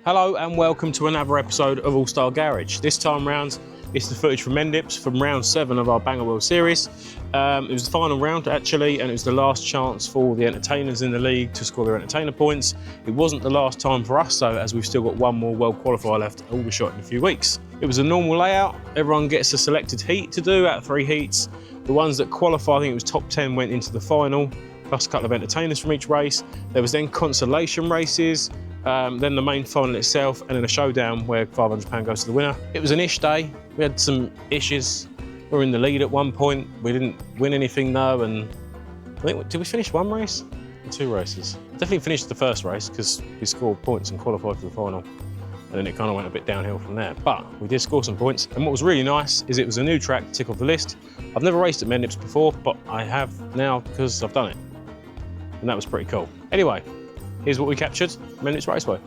Hello and welcome to another episode of Allstar Garage. This time round, it's the footage from Mendips from round 7 of our Banger Wheel series. It was the final round actually, and it was the last chance for the entertainers in the league to score their entertainer points. It wasn't the last time for us though, as we've still got one more world qualifier left, all be shot in a few weeks. It was a normal layout. Everyone gets a selected heat to do out of 3 heats. The ones that qualify, I think it was top 10, went into the final, plus a couple of entertainers from each race. There was then consolation races, then the main final itself, and then a showdown where £500 goes to the winner. It was an ish day. We had some issues. We were in the lead at one point. We didn't win anything though, and I think, did we finish 1 race? Or 2 races? Definitely finished the first race because we scored points and qualified for the final. And then it kind of went a bit downhill from there. But we did score some points. And what was really nice is it was a new track to tick off the list. I've never raced at Mendips before, but I have now because I've done it. And that was pretty cool. Anyway, here's what we captured, Mendips Raceway.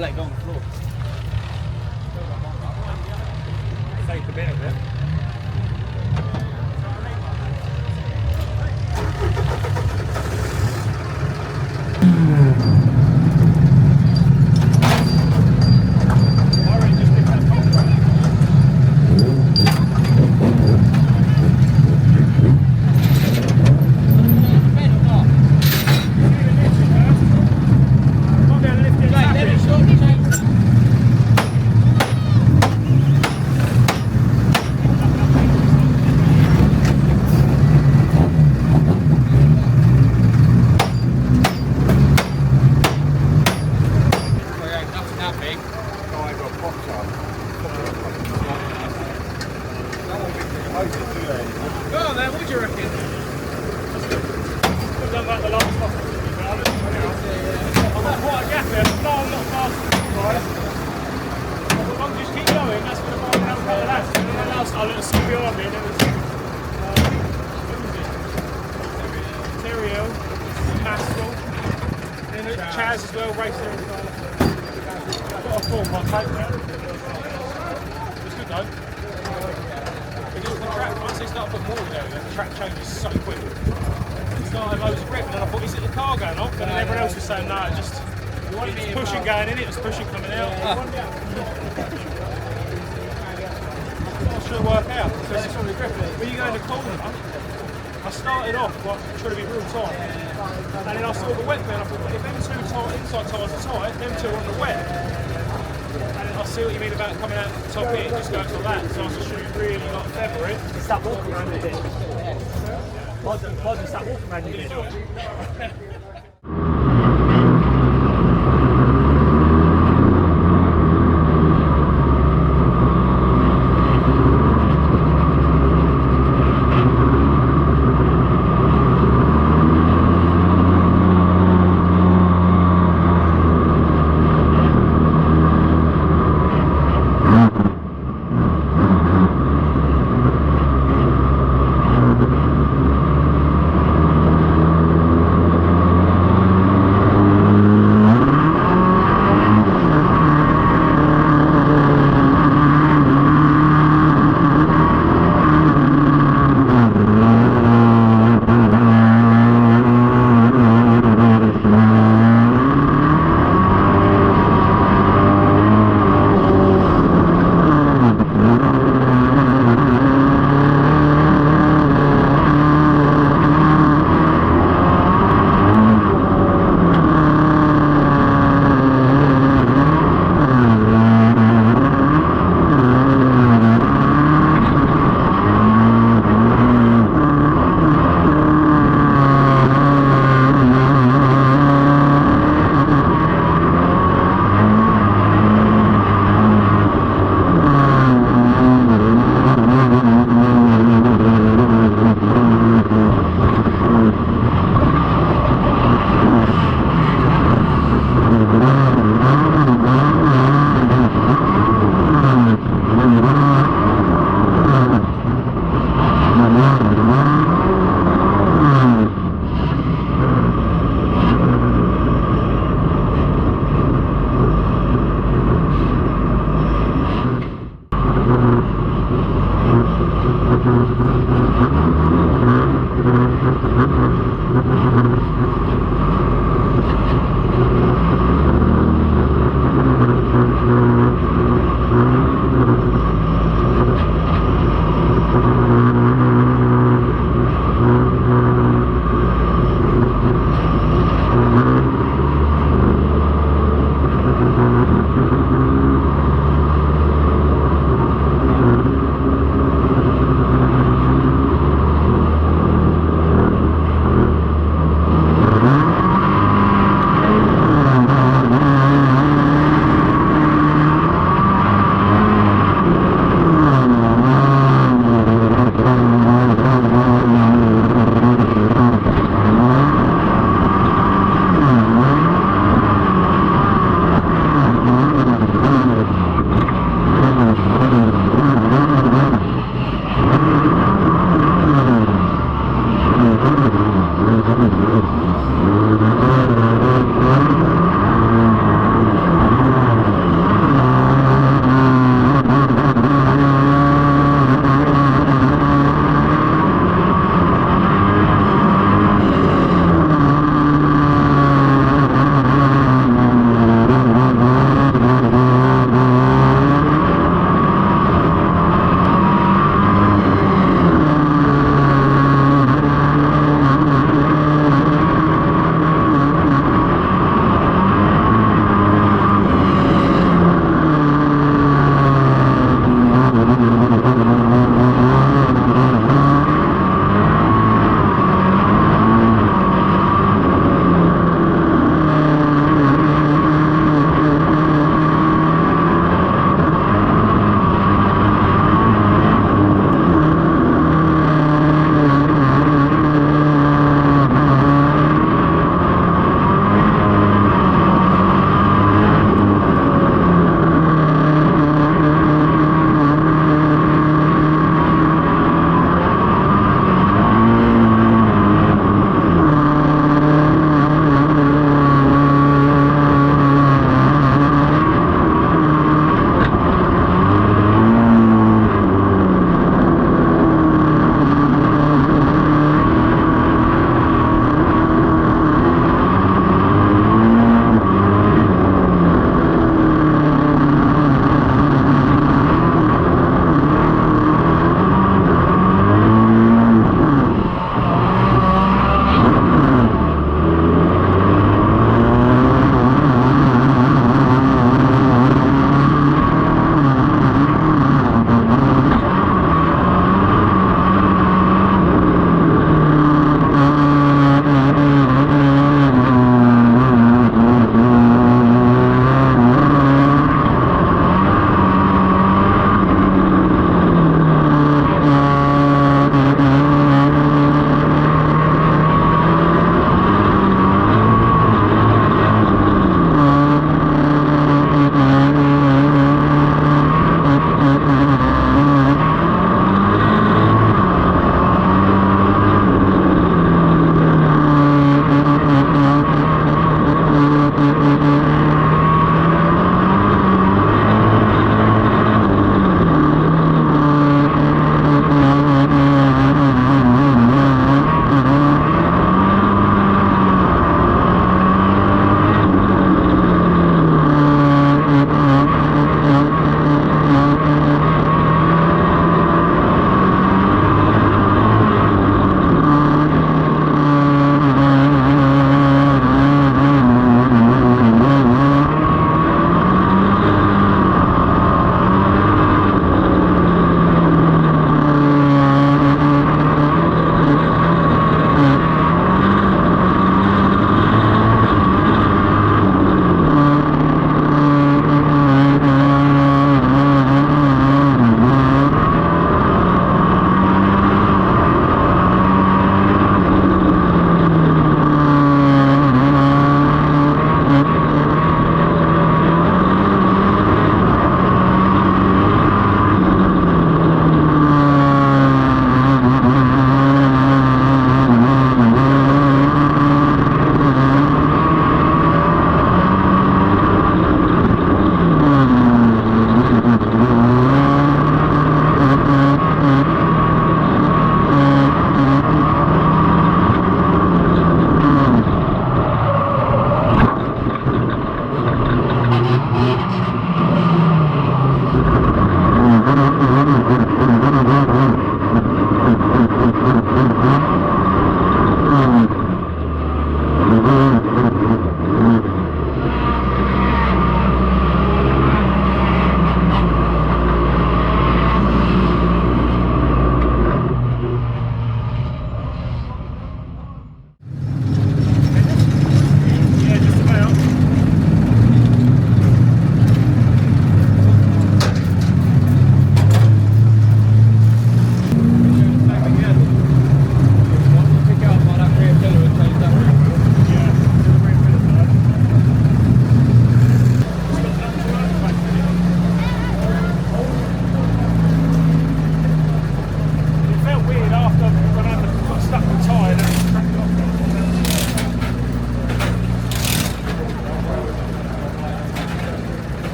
let it go on the floor. Take a bit of it. Chaz as well, racing. I've got a full my tape now. It's good though. Because the track, once they start putting more in there, the track changes so quick. It started loads of grip, and then I thought, is it the car going off? And then everyone else was saying, no, it's pushing going in, it was pushing coming out. It should work out, because it's already grip. When you go in the corner, I started off like trying to be real tight, and then I saw the wet bit and I thought, if them two inside tyres are tight, them two are on the wet. And then I see what you mean about coming out the top here, just going to that, so I was just really like feathering. It's that walking around a bit. It's that walking around a bit.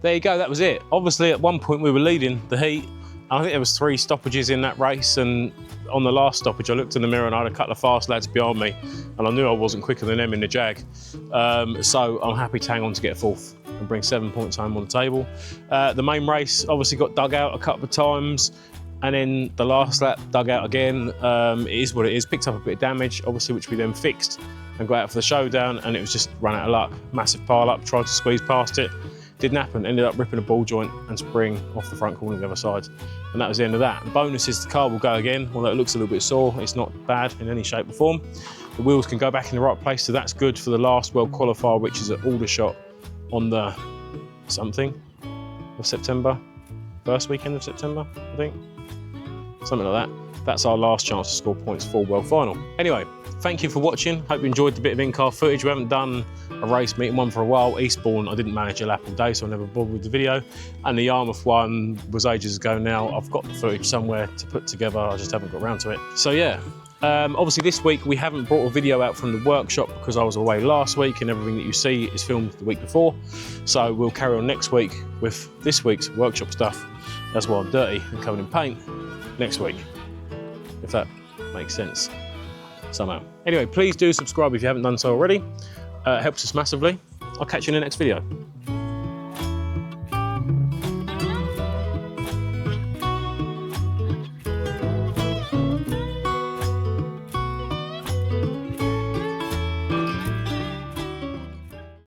There you go, that was it. Obviously at one point we were leading the heat. I think there was 3 stoppages in that race, and on the last stoppage I looked in the mirror and I had a couple of fast lads behind me and I knew I wasn't quicker than them in the Jag. So I'm happy to hang on to get a 4th and bring 7 points home on the table. The main race obviously got dug out a couple of times, and then the last lap dug out again. It is what it is, picked up a bit of damage obviously, which we then fixed and got out for the showdown, and it was just run out of luck. Massive pile up, tried to squeeze past it. Didn't happen, ended up ripping a ball joint and spring off the front corner on the other side. And that was the end of that. The bonus is the car will go again, although it looks a little bit sore. It's not bad in any shape or form. The wheels can go back in the right place, so that's good for the last World Qualifier, which is at Aldershot on the something of September, first weekend of September, I think. Something like that. That's our last chance to score points for World Final. Anyway, thank you for watching. Hope you enjoyed the bit of in-car footage. We haven't done a race meeting one for a while. Eastbourne, I didn't manage a lap all day, so I never bothered with the video. And the Yarmouth one was ages ago now. I've got the footage somewhere to put together. I just haven't got around to it. So yeah, obviously this week we haven't brought a video out from the workshop because I was away last week, and everything that you see is filmed the week before. So we'll carry on next week with this week's workshop stuff. That's why I'm dirty and covered in paint next week, if that makes sense somehow. Anyway, please do subscribe if you haven't done so already. It helps us massively. I'll catch you in the next video.